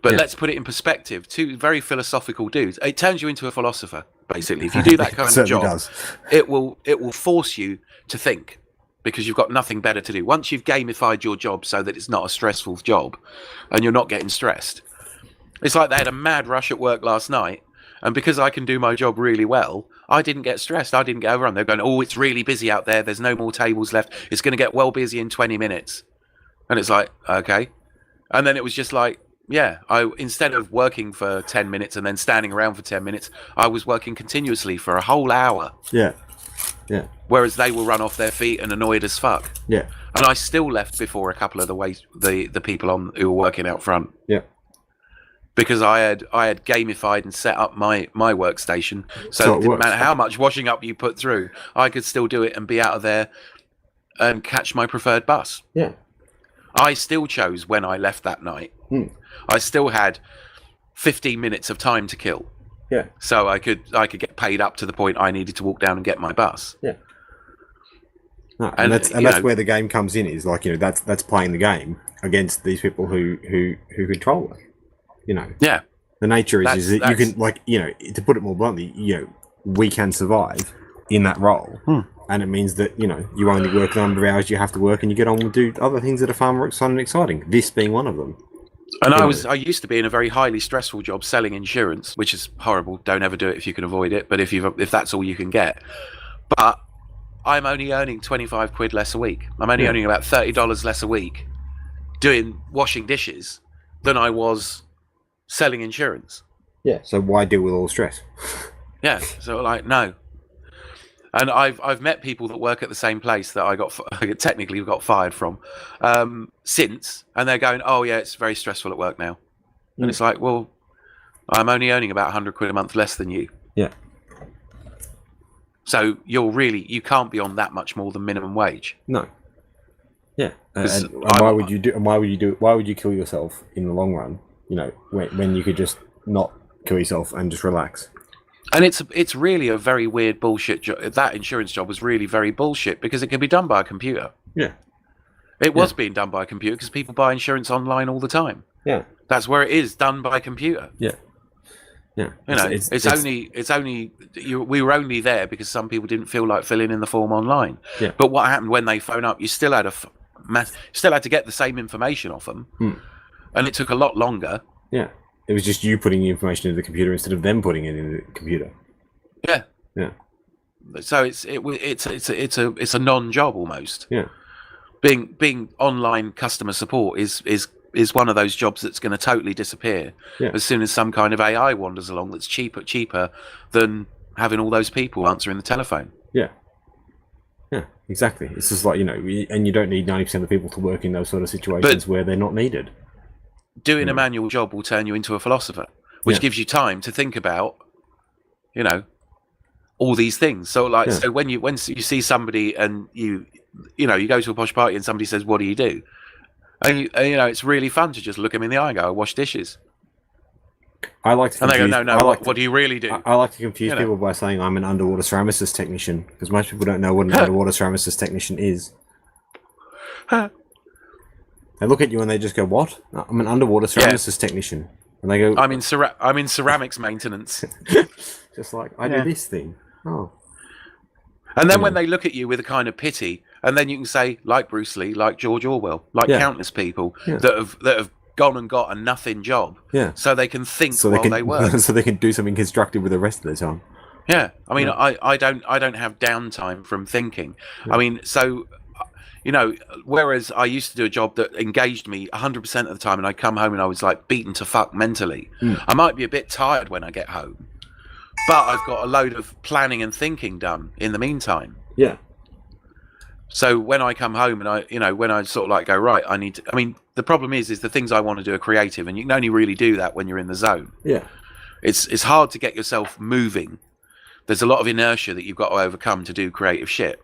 But let's put it in perspective. Two very philosophical dudes. It turns you into a philosopher, basically. If you do that kind of job, it will force you to think because you've got nothing better to do. Once you've gamified your job so that it's not a stressful job and you're not getting stressed. It's like they had a mad rush at work last night, and because I can do my job really well, I didn't get stressed. I didn't get overrun. They're going, oh, it's really busy out there. There's no more tables left. It's going to get well busy in 20 minutes. And it's like, okay. And then it was just like, yeah, instead of working for 10 minutes and then standing around for 10 minutes, I was working continuously for a whole hour. Yeah. Yeah. Whereas they will run off their feet and annoyed as fuck. Yeah. And I still left before a couple of the people who were working out front. Yeah. Because I had gamified and set up my workstation, so it didn't matter how much washing up you put through, I could still do it and be out of there and catch my preferred bus. Yeah. I still chose when I left that night. I still had 15 minutes of time to kill. Yeah. So I could get paid up to the point I needed to walk down and get my bus. Yeah. No, and that's where the game comes in. Is like that's playing the game against these people who control it. Yeah. The nature is that you can to put it more bluntly, we can survive in that role. And it means that, you only work the number of hours you have to work and you get on and do other things that are far more fun and exciting, this being one of them. And I used to be in a very highly stressful job selling insurance, which is horrible. Don't ever do it if you can avoid it. But if that's all you can get. But I'm only earning 25 quid less a week. I'm only earning about $30 less a week doing washing dishes than I was selling insurance. Yeah. So why deal with all the stress? Yeah. So no. And I've met people that work at the same place that I technically got fired from since, and they're going, oh yeah, it's very stressful at work now. And it's like, well, I'm only earning about 100 quid a month less than you. Yeah. So you can't be on that much more than minimum wage. No. Yeah. And why would you kill yourself in the long run? When you could just not kill yourself and just relax. And it's really a very weird bullshit job. That insurance job was really very bullshit because it can be done by a computer. Yeah. It was being done by a computer because people buy insurance online all the time. Yeah. That's where it is, done by a computer. Yeah. Yeah. You know, we were only there because some people didn't feel like filling in the form online. Yeah. But what happened when they phone up? You still had still had to get the same information off them, and it took a lot longer. Yeah. It was just you putting the information into the computer instead of them putting it into the computer. Yeah. Yeah. So it's a non-job almost. Yeah. Being online customer support is one of those jobs that's going to totally disappear as soon as some kind of AI wanders along that's cheaper than having all those people answering the telephone. Yeah. Yeah, exactly. It's just like, and you don't need 90% of the people to work in those sort of situations where they're not needed. Doing a manual job will turn you into a philosopher, which gives you time to think about, all these things. So so when you see somebody and you go to a posh party and somebody says, "What do you do?" And it's really fun to just look them in the eye and go, "I wash dishes." I like to confuse, and they go, "No, what do you really do?" I like to confuse people by saying I'm an underwater ceramicist technician, because most people don't know what an underwater ceramicist technician is. They look at you and they just go, "What? I'm an underwater ceramicist technician," and they go, I'm in ceramics maintenance." Just like I do this thing. Oh. And then when they look at you with a kind of pity, and then you can say, like Bruce Lee, like George Orwell, like countless people that have gone and got a nothing job, so they can think while they work, so they can do something constructive with the rest of their time. Yeah, I mean, I don't have downtime from thinking. I mean, so whereas I used to do a job that engaged me 100% of the time, and I come home and I was like beaten to fuck mentally. I might be a bit tired when I get home, but I've got a load of planning and thinking done in the meantime. Yeah. So when I come home and when I sort of like go, right, the problem is the things I want to do are creative, and you can only really do that when you're in the zone. Yeah. It's hard to get yourself moving. There's a lot of inertia that you've got to overcome to do creative shit.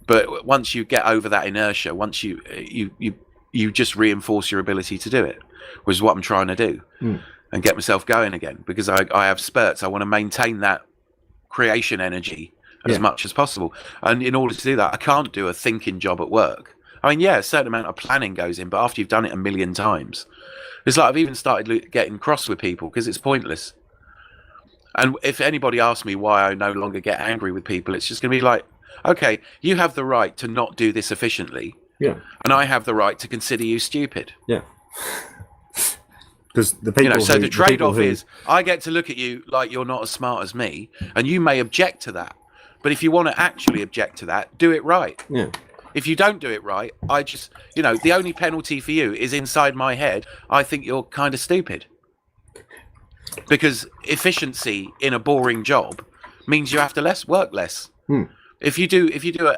But once you get over that inertia, once you just reinforce your ability to do it, which is what I'm trying to do, and get myself going again, because I have spurts. I want to maintain that creation energy as much as possible. And in order to do that, I can't do a thinking job at work. I mean, a certain amount of planning goes in, but after you've done it a million times, it's like I've even started getting cross with people because it's pointless. And if anybody asks me why I no longer get angry with people, it's just going to be like, okay, you have the right to not do this efficiently. Yeah. And I have the right to consider you stupid. Yeah. Because the people so the trade-off is I get to look at you like you're not as smart as me, and you may object to that. But if you want to actually object to that, do it right. Yeah. If you don't do it right, I just, the only penalty for you is inside my head, I think you're kind of stupid. Because efficiency in a boring job means you have to work less. If you do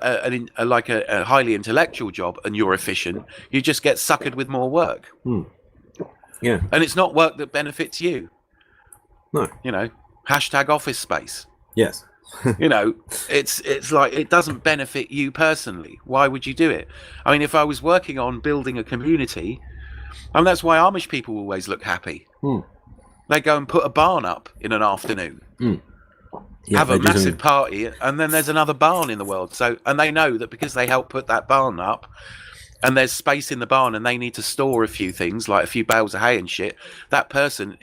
a highly intellectual job and you're efficient, you just get suckered with more work. Yeah. And it's not work that benefits you. No. Hashtag office space. Yes. It's like it doesn't benefit you personally. Why would you do it? I mean, if I was working on building a community, and that's why Amish people always look happy. They go and put a barn up in an afternoon, have a massive party, and then there's another barn in the world. So, and they know that because they help put that barn up, and there's space in the barn, and they need to store a few things like a few bales of hay and shit. That person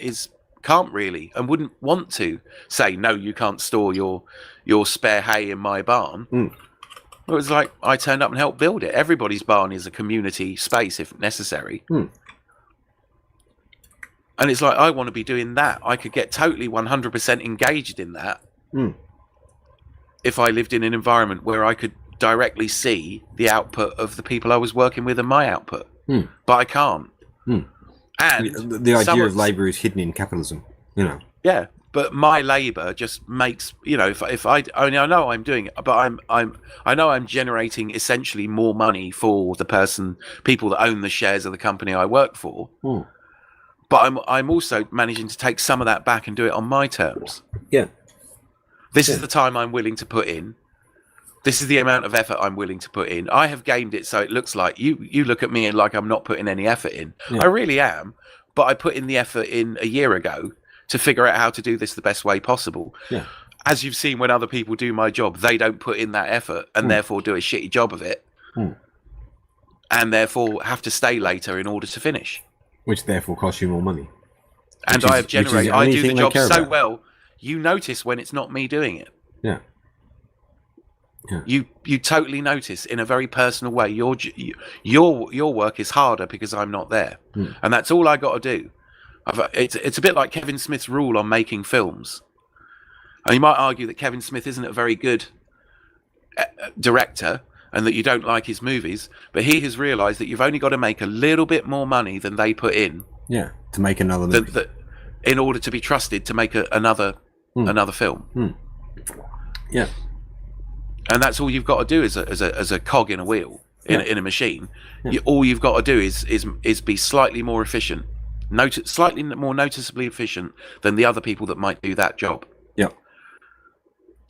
can't really and wouldn't want to say, no, you can't store your spare hay in my barn. It was like I turned up and helped build it. Everybody's barn is a community space if necessary. And it's like I want to be doing that. I could get totally 100% engaged in that if I lived in an environment where I could directly see the output of the people I was working with and my output. But I can't. And the idea of labour is hidden in capitalism, Yeah, but my labour just makes if I know I'm doing it, but I know I'm generating essentially more money for the people that own the shares of the company I work for. But I'm also managing to take some of that back and do it on my terms. Yeah, this is the time I'm willing to put in. This is the amount of effort I'm willing to put in. I have gamed it so it looks like you look at me and like I'm not putting any effort in. I really am, but I put in the effort in a year ago to figure out how to do this the best way possible. As you've seen when other people do my job, they don't put in that effort and therefore do a shitty job of it. And therefore have to stay later in order to finish. Which therefore costs you more money. And Which I is- have which is generated. the I only do the thing they job care so about. well. You notice when it's not me doing it. Yeah. Yeah. You totally notice in a very personal way. Your work is harder because I'm not there, and that's all I got to do. It's a bit like Kevin Smith's rule on making films. And you might argue that Kevin Smith isn't a very good director and that you don't like his movies, but he has realised that you've only got to make a little bit more money than they put in. Yeah. To make another movie. In order to be trusted to make another film. Yeah. And that's all you've got to do as a cog in a wheel in a machine. All you've got to do is be slightly more efficient, slightly more noticeably efficient than the other people that might do that job. Yeah.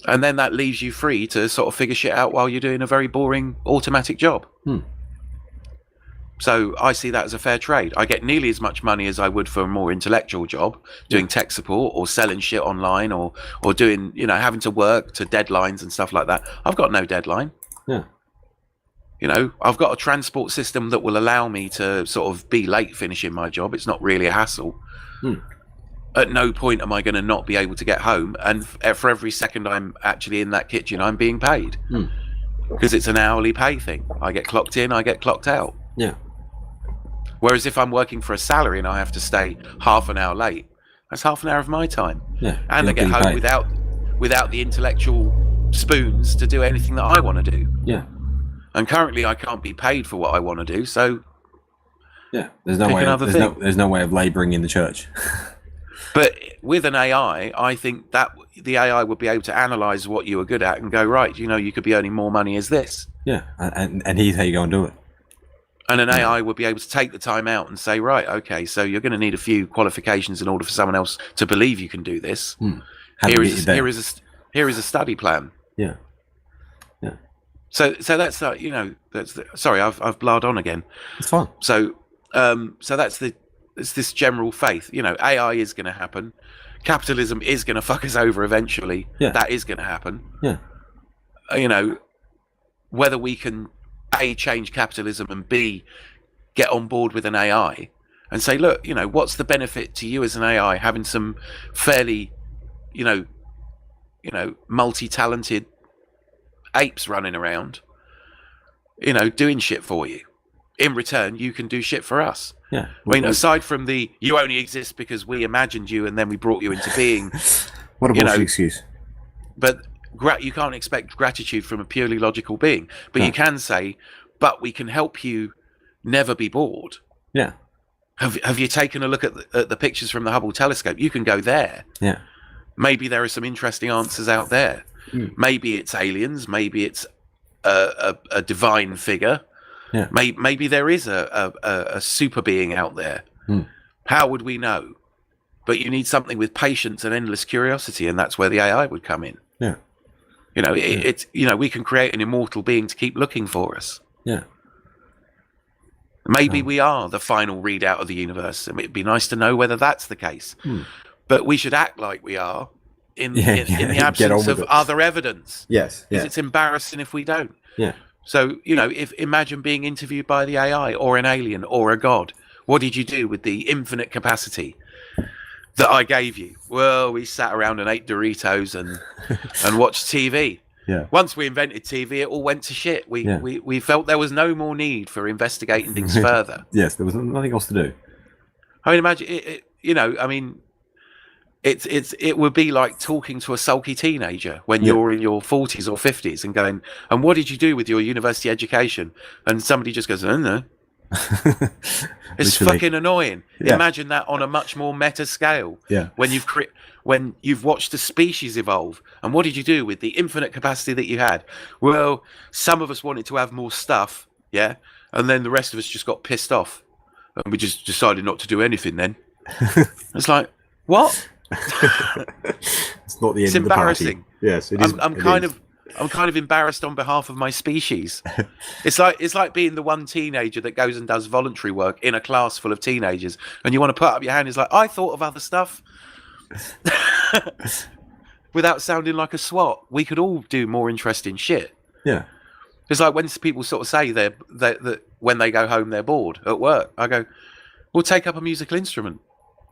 And then that leaves you free to sort of figure shit out while you're doing a very boring automatic job. So I see that as a fair trade. I get nearly as much money as I would for a more intellectual job, doing tech support or selling shit online or doing, having to work to deadlines and stuff like that. I've got no deadline. Yeah. I've got a transport system that will allow me to sort of be late finishing my job. It's not really a hassle. At no point am I going to not be able to get home. And for every second I'm actually in that kitchen, I'm being paid. Because it's an hourly pay thing. I get clocked in, I get clocked out. Yeah. Whereas if I'm working for a salary and I have to stay half an hour late, that's half an hour of my time. Yeah. And I get home without the intellectual spoons to do anything that I want to do. Yeah. And currently I can't be paid for what I want to do, so yeah, there's no way of labouring in the church. But with an AI, I think that the AI would be able to analyse what you are good at and go, right, you could be earning more money as this. Yeah, and here's how you go and do it. And an AI would be able to take the time out and say, right, okay, so you're going to need a few qualifications in order for someone else to believe you can do this. Here is a study plan. Yeah. Yeah. So that's sorry, I've blurred on again. It's fine. So that's it's this general faith. AI is going to happen. Capitalism is going to fuck us over eventually. Yeah. That is going to happen. Yeah. Whether we can A, change capitalism, and B, get on board with an AI and say, look, what's the benefit to you as an AI having some fairly, multi-talented apes running around, doing shit for you. In return, you can do shit for us. Yeah. I mean, aside from you only exist because we imagined you and then we brought you into being. What a bullshit excuse. But you can't expect gratitude from a purely logical being. But you can say, but we can help you never be bored. Yeah. Have you taken a look at the pictures from the Hubble telescope? You can go there. Yeah. Maybe there are some interesting answers out there. Maybe it's aliens. Maybe it's a divine figure. Yeah. Maybe there is a super being out there. How would we know? But you need something with patience and endless curiosity, and that's where the AI would come in. Yeah. We can create an immortal being to keep looking for us. Yeah. Maybe we are the final readout of the universe, and it'd be nice to know whether that's the case. But we should act like we are in the absence of other evidence. Yes. Because it's embarrassing if we don't. Yeah. So, imagine being interviewed by the AI or an alien or a god. What did you do with the infinite capacity that I gave you? Well, we sat around and ate Doritos and watched TV. Yeah. Once we invented TV, it all went to shit. We felt there was no more need for investigating things further. Yes, there was nothing else to do. I mean, imagine it would be like talking to a sulky teenager when you're in your 40s or 50s and going, and what did you do with your university education? And somebody just goes, I don't know. It's fucking annoying. Yeah. Imagine that on a much more meta scale. Yeah. When you've watched a species evolve, and what did you do with the infinite capacity that you had? Well, some of us wanted to have more stuff, yeah, and then the rest of us just got pissed off, and we just decided not to do anything. Then it's like, what? It's not the end of the party. Embarrassing. Yes, it is. I'm kind of embarrassed on behalf of my species. It's like being the one teenager that goes and does voluntary work in a class full of teenagers, and you want to put up your hand. It's like, I thought of other stuff. Without sounding like a swot, we could all do more interesting shit. Yeah. It's like when people sort of say that when they go home they're bored at work. I go, well, take up a musical instrument.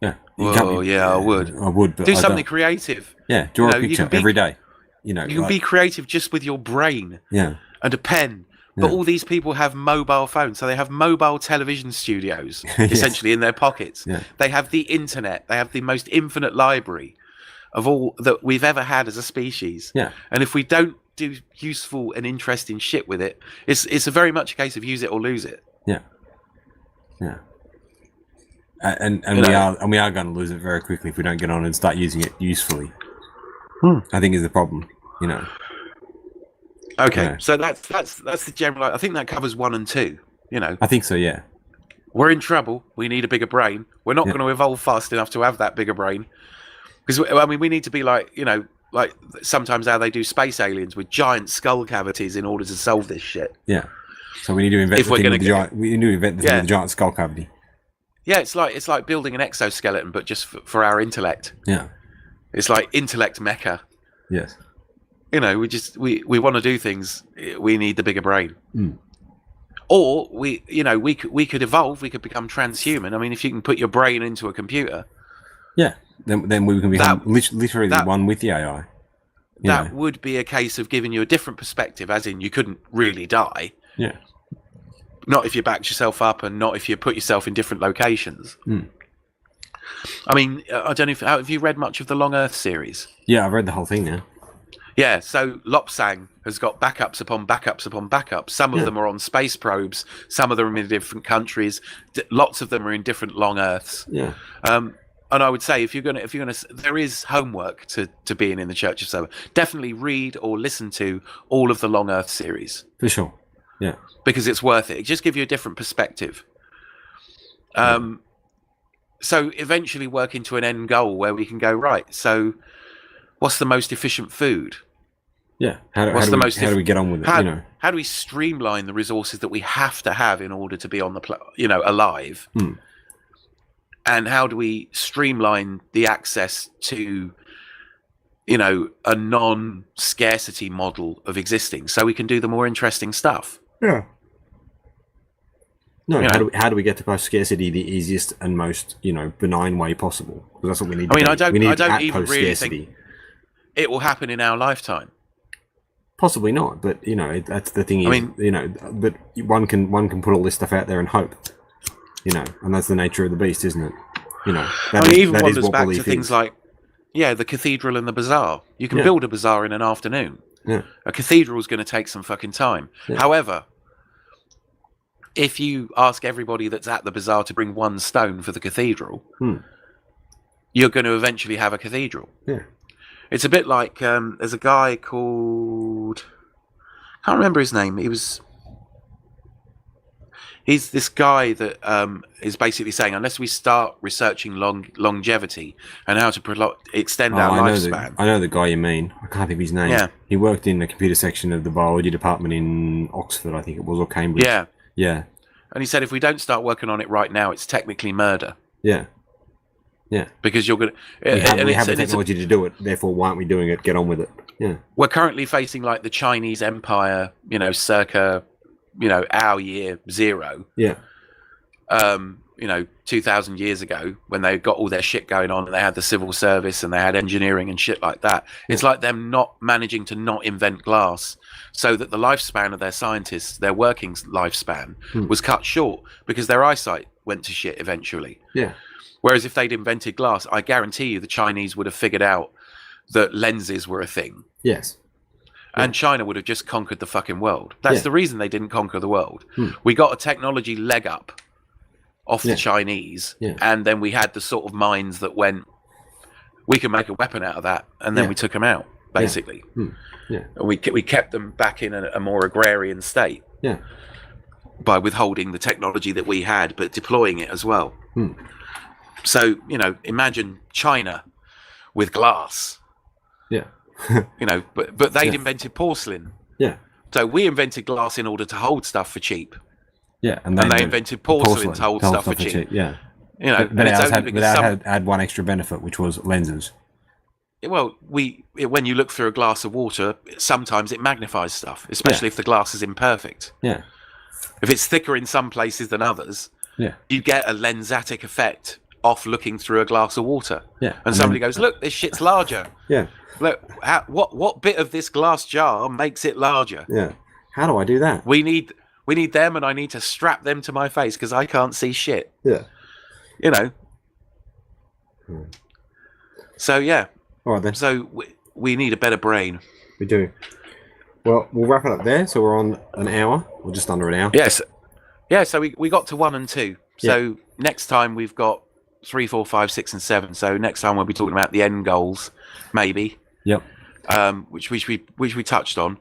Yeah. Well, yeah, I would. I would, but Do I something don't. creative. Yeah, draw You know, a you picture can be- every day. You know, You can like, be creative just with your brain yeah, and a pen. But Yeah. all these people have mobile phones, so they have mobile television studios Yes. essentially in their pockets. Yeah. They have the internet. They have the most infinite library of all that we've ever had as a species. Yeah. And if we don't do useful and interesting shit with it, it's a very much a case of use it or lose it. Yeah. Yeah. And You know. we are going to lose it very quickly if we don't get on and start using it usefully. I think is the problem. You know. Okay, Yeah. so that's the general. I think that covers 1 and 2. You know, I think so. Yeah. we're in trouble. We need a bigger brain. We're not Yeah. going to evolve fast enough to have that bigger brain. Because I mean, we need to be like, you know, like sometimes how they do space aliens with giant skull cavities in order to solve this shit. Yeah. So we need to invent If we're gonna get- we need to invent the thing with the giant skull cavity. Yeah, it's like building an exoskeleton, but just for our intellect. Yeah. It's like intellect mecha. Yes. You know, we want to do things. We need the bigger brain. Mm. Or we could evolve. We could become transhuman. I mean, if you can put your brain into a computer, Yeah. Then we can become literally one with the AI. That would be a case of giving you a different perspective, as in you couldn't really die. Yeah. Not if you backed yourself up, and not if you put yourself in different locations. Mm. I mean, I don't know if have you read much of the Long Earth series? Yeah, I've read the whole thing now. Yeah, so Lopsang has got backups upon backups upon backups. Some of them are on space probes. Some of them are in different countries. Lots of them are in different Long Earths. Yeah. And I would say if you're gonna, there is homework to being in the Church of Sober. Definitely read or listen to all of the Long Earth series For sure. Yeah. because it's worth it. It just gives you a different perspective. So eventually working to an end goal where we can go, right, so what's the most efficient food? Yeah. How do we get on with it? How do we streamline the resources that we have to have in order to be on the alive? Mm. And how do we streamline the access to, a non-scarcity model of existing so we can do the more interesting stuff? Yeah. No, how do we get to post-scarcity the easiest and most, benign way possible? Because that's what we need to do. I don't even really post-scarcity. think it will happen in our lifetime. Possibly not, but, that's the thing. But one can put all this stuff out there and hope. And that's the nature of the beast, isn't it? It even wanders back to things like, the cathedral and the bazaar. You can build a bazaar in an afternoon. Yeah. A cathedral is going to take some fucking time. Yeah. However, if you ask everybody that's at the bazaar to bring one stone for the cathedral, you're going to eventually have a cathedral. Yeah. It's a bit like there's a guy called, I can't remember his name. He's this guy that is basically saying unless we start researching longevity and how to extend our lifespan. I know the guy you mean. I can't think of his name. Yeah. He worked in the computer section of the biology department in Oxford, I think it was, or Cambridge. Yeah. Yeah. And he said if we don't start working on it right now, it's technically murder. Yeah. Yeah. Because you're going to... We have the technology to do it, therefore why aren't we doing it? Get on with it. Yeah. We're currently facing like the Chinese Empire, circa... our year 0. Yeah. 2,000 years ago when they got all their shit going on and they had the civil service and they had engineering and shit like that. It's like them not managing to not invent glass so that the lifespan of their scientists, their working lifespan was cut short because their eyesight went to shit eventually. Yeah. Whereas if they'd invented glass, I guarantee you the Chinese would have figured out that lenses were a thing. Yes. And China would have just conquered the fucking world. That's the reason they didn't conquer the world. We got a technology leg up off the Chinese, and then we had the sort of minds that went, we can make a weapon out of that, and then we took them out, basically. Yeah. And we kept them back in a more agrarian state by withholding the technology that we had, but deploying it as well. So, imagine China with glass. Yeah. But they'd invented porcelain. Yeah. So we invented glass in order to hold stuff for cheap. Yeah, and they invented porcelain to hold stuff for cheap. Yeah. But it's only because had one extra benefit, which was lenses. Well, when you look through a glass of water, sometimes it magnifies stuff, especially if the glass is imperfect. Yeah. If it's thicker in some places than others, you get a lensatic effect off looking through a glass of water. Yeah. And somebody goes, look, this shit's larger. Yeah. Look, what bit of this glass jar makes it larger? Yeah. How do I do that? We need them, and I need to strap them to my face because I can't see shit. Yeah. You know. So yeah. All right then. So we need a better brain. We do. Well, we'll wrap it up there. So we're on an hour, or just under an hour. Yes. Yeah. So we got to 1 and 2. So next time we've got 3, 4, 5, 6, and 7. So next time we'll be talking about the end goals, maybe. Yep. Which we touched on,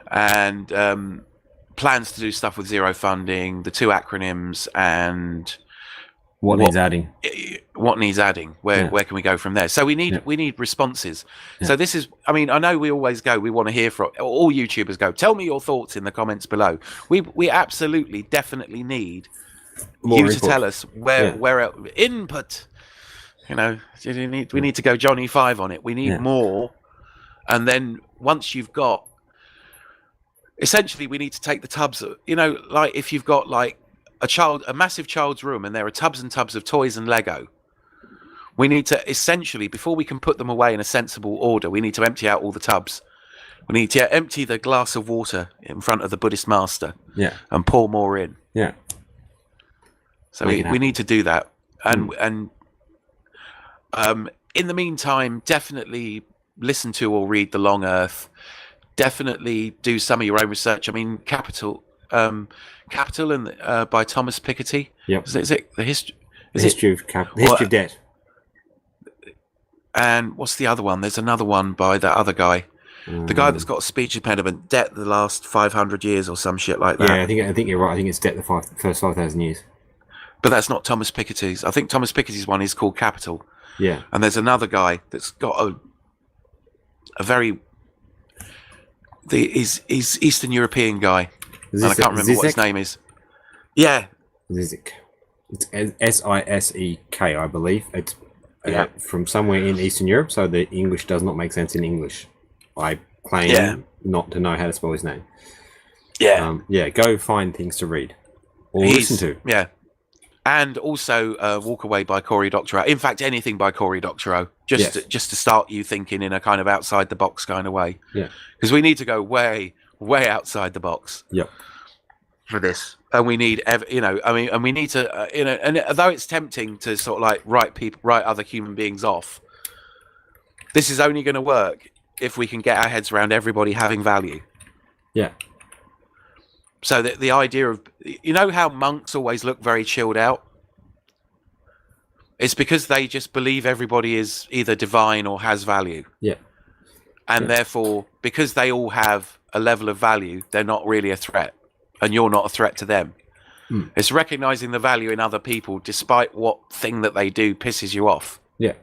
and plans to do stuff with zero funding, the 2 acronyms, and what needs adding. What needs adding? Where can we go from there? So we need responses. So this is, I mean, I know we always go, we want to hear from all YouTubers. Go, tell me your thoughts in the comments below. We absolutely, definitely need More you input. to tell us where input. You know, we need to go Johnny 5 on it. We need more, and then once you've got, essentially, we need to take the tubs. You know, like if you've got like a massive child's room, and there are tubs and tubs of toys and Lego. We need to essentially, before we can put them away in a sensible order, we need to empty out all the tubs. We need to empty the glass of water in front of the Buddhist master, and pour more in. Yeah. So we need to do that, and in the meantime, definitely listen to or read The Long Earth. Definitely do some of your own research. I mean, Capital and by Thomas Piketty. Yep. Is it the history? The history of debt. And what's the other one? There's another one by that other guy, the guy that's got a speech impediment. Debt the last 500 years or some shit like that. Yeah, I think you're right. I think it's debt the first 5,000 years. But that's not Thomas Piketty's. I think Thomas Piketty's one is called Capital. Yeah. And there's another guy that's got a very he's Eastern European guy, and I can't remember what his name is. Yeah. Zizek. It's Sisek, I believe. It's from somewhere in Eastern Europe, so the English does not make sense in English. I claim not to know how to spell his name. Yeah. Go find things to read or listen to. Yeah. And also Walk Away by Cory Doctorow. In fact, anything by Cory Doctorow, just to start you thinking in a kind of outside the box kind of way. Yeah. Because we need to go way outside the box. Yep. For this, and we need, and we need to, and although it's tempting to sort of like write other human beings off, this is only going to work if we can get our heads around everybody having value. Yeah. So the idea of, you know how monks always look very chilled out? It's because they just believe everybody is either divine or has value. Yeah. And therefore, because they all have a level of value, they're not really a threat. And you're not a threat to them. It's recognizing the value in other people despite what thing that they do pisses you off. Yeah.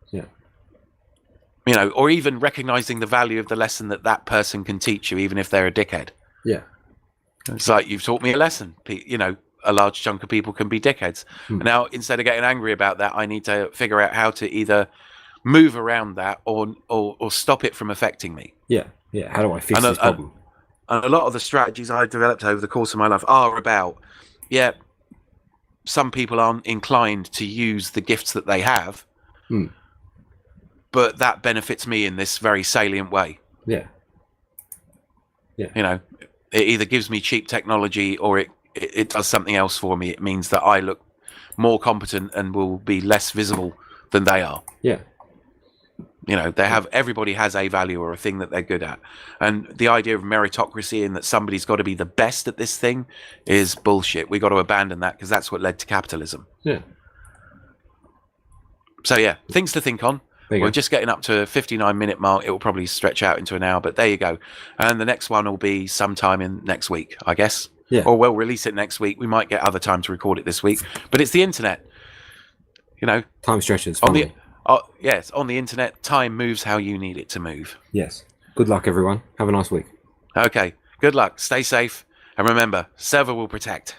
Yeah. You know, or even recognizing the value of the lesson that person can teach you, even if they're a dickhead. Yeah. It's like, you've taught me a lesson. You know, a large chunk of people can be dickheads. Now, instead of getting angry about that, I need to figure out how to either move around that or stop it from affecting me. Yeah. Yeah. How do I fix this problem? And a lot of the strategies I've developed over the course of my life are about, some people aren't inclined to use the gifts that they have, but that benefits me in this very salient way. Yeah. Yeah. You know, it either gives me cheap technology or it does something else for me. It means that I look more competent and will be less visible than they are. Yeah. You know, everybody has a value or a thing that they're good at. And the idea of meritocracy and that somebody's got to be the best at this thing is bullshit. We got to abandon that because that's what led to capitalism. Yeah. So things to think on. We're just getting up to a 59-minute mark. It will probably stretch out into an hour, but there you go. And the next one will be sometime in next week, I guess. Yeah. Or we'll release it next week. We might get other time to record it this week. But it's the internet. You know. Time stretches. Yes, on the internet, time moves how you need it to move. Yes. Good luck, everyone. Have a nice week. Okay. Good luck. Stay safe. And remember, Sever will protect.